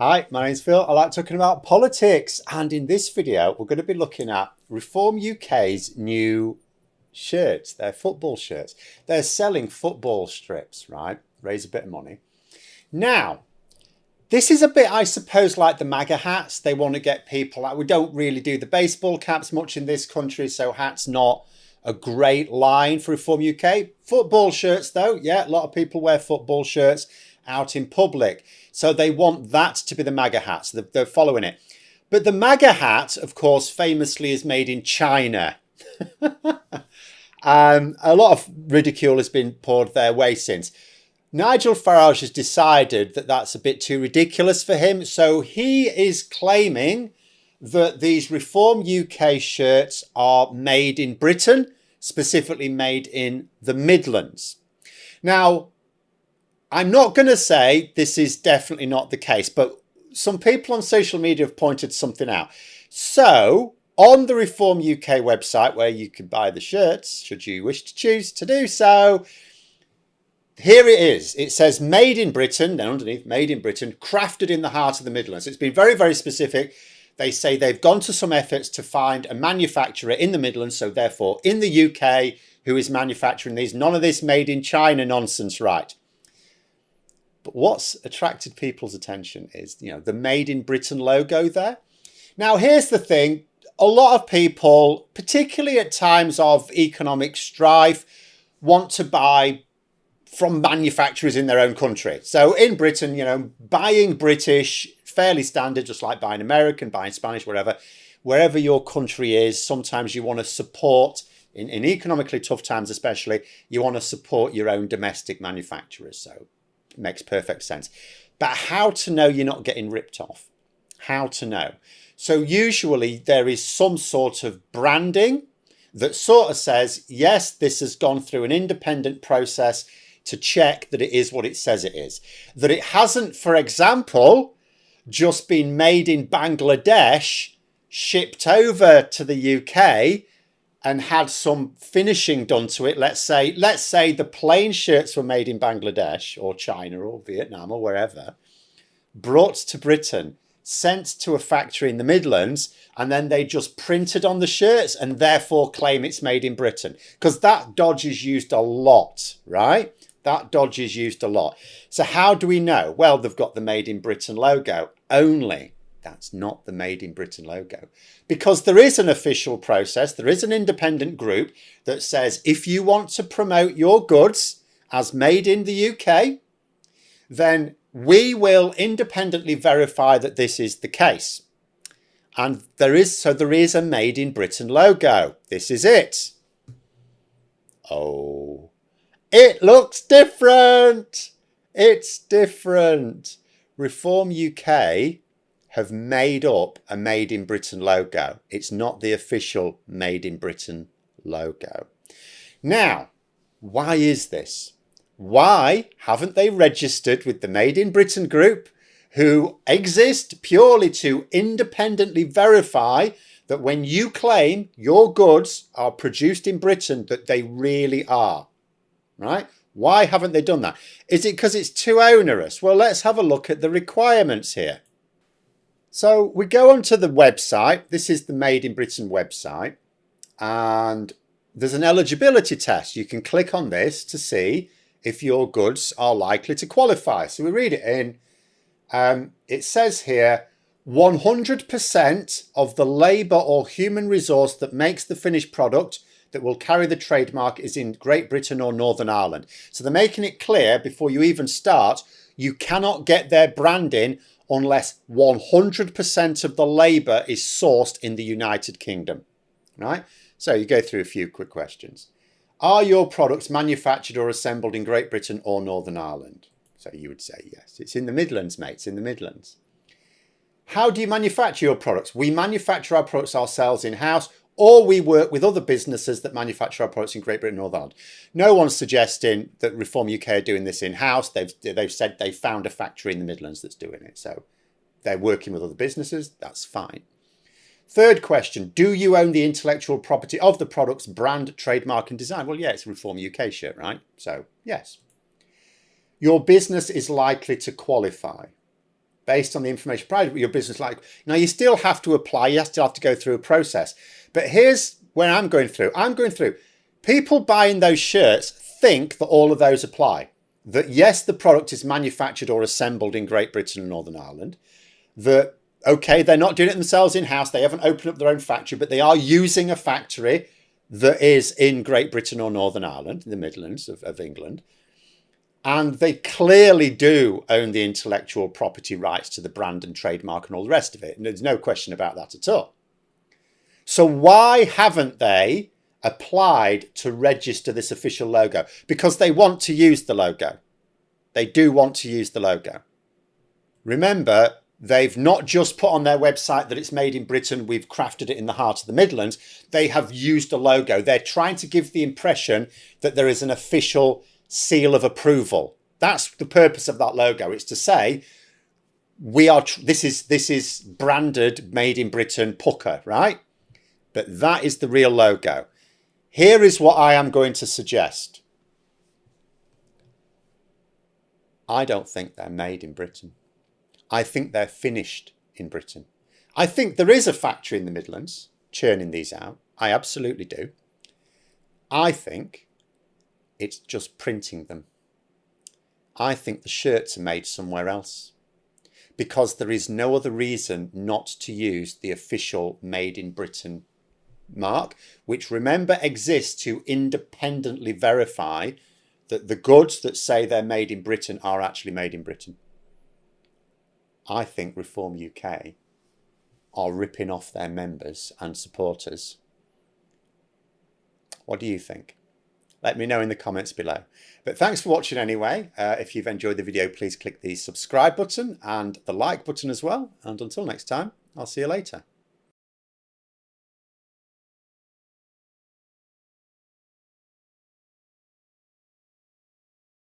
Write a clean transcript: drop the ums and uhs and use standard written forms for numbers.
Hi, my name's Phil. I like talking about politics, and in this video we're going to be looking at Reform UK's new shirts, their football shirts. They're selling football strips, right? Raise a bit of money. Now, this is a bit, I suppose, like the MAGA hats. They want to get people out. We don't really do the baseball caps much in this country, so hats not a great line for Reform UK. Football shirts, though, yeah, a lot of people wear football shirts out in public. So they want that to be the MAGA hat. So they're following it. But the MAGA hat, of course, famously is made in China. A lot of ridicule has been poured their way since. Nigel Farage has decided that that's a bit too ridiculous for him. So he is claiming that these Reform UK shirts are made in Britain, specifically made in the Midlands. Now, I'm not going to say this is definitely not the case, but some people on social media have pointed something out. So on the Reform UK website, where you can buy the shirts, should you wish to choose to do so, here it is. It says made in Britain, then underneath made in Britain, crafted in the heart of the Midlands. It's been very, very specific. They say they've gone to some efforts to find a manufacturer in the Midlands, so therefore in the UK, who is manufacturing these. None of this made in China nonsense, right? But what's attracted people's attention is, the Made in Britain logo there. Now, here's the thing. A lot of people, particularly at times of economic strife, want to buy from manufacturers in their own country. So in Britain, buying British, fairly standard, just like buying American, buying Spanish, wherever your country is. Sometimes you want to support, in economically tough times especially, you want to support your own domestic manufacturers. So makes perfect sense. But how to know you're not getting ripped off? How to know? So usually there is some sort of branding that sort of says, yes, this has gone through an independent process to check that it is what it says it is. That it hasn't, for example, just been made in Bangladesh, shipped over to the UK and had some finishing done to it. Let's say the plain shirts were made in Bangladesh or China or Vietnam or wherever, brought to Britain, sent to a factory in the Midlands, and then they just printed on the shirts and therefore claim it's made in Britain. Because that dodge is used a lot, right? That dodge is used a lot. So how do we know? Well, they've got the Made in Britain logo only. That's not the Made in Britain logo, because there is an official process. There is an independent group that says if you want to promote your goods as made in the UK, then we will independently verify that this is the case. And there is a Made in Britain logo. This is it. Oh, it looks different. It's different. Reform UK have made up a Made in Britain logo. It's not the official Made in Britain logo. Now, why is this? Why haven't they registered with the Made in Britain group, who exist purely to independently verify that when you claim your goods are produced in Britain, that they really are, right? Why haven't they done that? Is it because it's too onerous? Well, let's have a look at the requirements here. So we go onto the website. This is the Made in Britain website, and there's an eligibility test. You can click on this to see if your goods are likely to qualify. So we read it in. It says here, 100% of the labour or human resource that makes the finished product that will carry the trademark is in Great Britain or Northern Ireland. So they're making it clear before you even start, you cannot get their branding unless 100% of the labour is sourced in the United Kingdom, right? So you go through a few quick questions. Are your products manufactured or assembled in Great Britain or Northern Ireland? So you would say yes. It's in the Midlands, mate. It's in the Midlands. How do you manufacture your products? We manufacture our products ourselves in-house, or we work with other businesses that manufacture our products in Great Britain and Northern Ireland. No one's suggesting that Reform UK are doing this in-house. They've said they found a factory in the Midlands that's doing it. So they're working with other businesses. That's fine. Third question, do you own the intellectual property of the product's brand, trademark and design? Well, yeah, it's a Reform UK shirt, right? So, yes. Your business is likely to qualify. based on the information provided with your business like. Now, you still have to apply, you still have to go through a process. But here's where I'm going through. People buying those shirts think that all of those apply. That yes, the product is manufactured or assembled in Great Britain and Northern Ireland. That, okay, they're not doing it themselves in-house. They haven't opened up their own factory, but they are using a factory that is in Great Britain or Northern Ireland, in the Midlands of England. And they clearly do own the intellectual property rights to the brand and trademark and all the rest of it. And there's no question about that at all. So why haven't they applied to register this official logo? Because they want to use the logo. They do want to use the logo. Remember, they've not just put on their website that it's made in Britain, we've crafted it in the heart of the Midlands. They have used a logo. They're trying to give the impression that there is an official seal of approval. That's the purpose of that logo. It's to say, this is branded, made in Britain, pucker, right? But that is the real logo. Here is what I am going to suggest. I don't think they're made in Britain. I think they're finished in Britain. I think there is a factory in the Midlands churning these out. I absolutely do. I think it's just printing them. I think the shirts are made somewhere else because there is no other reason not to use the official Made in Britain mark, which remember exists to independently verify that the goods that say they're made in Britain are actually made in Britain. I think Reform UK are ripping off their members and supporters. What do you think? Let me know in the comments below. But thanks for watching anyway. If you've enjoyed the video, please click the subscribe button and the like button as well. And until next time, I'll see you later.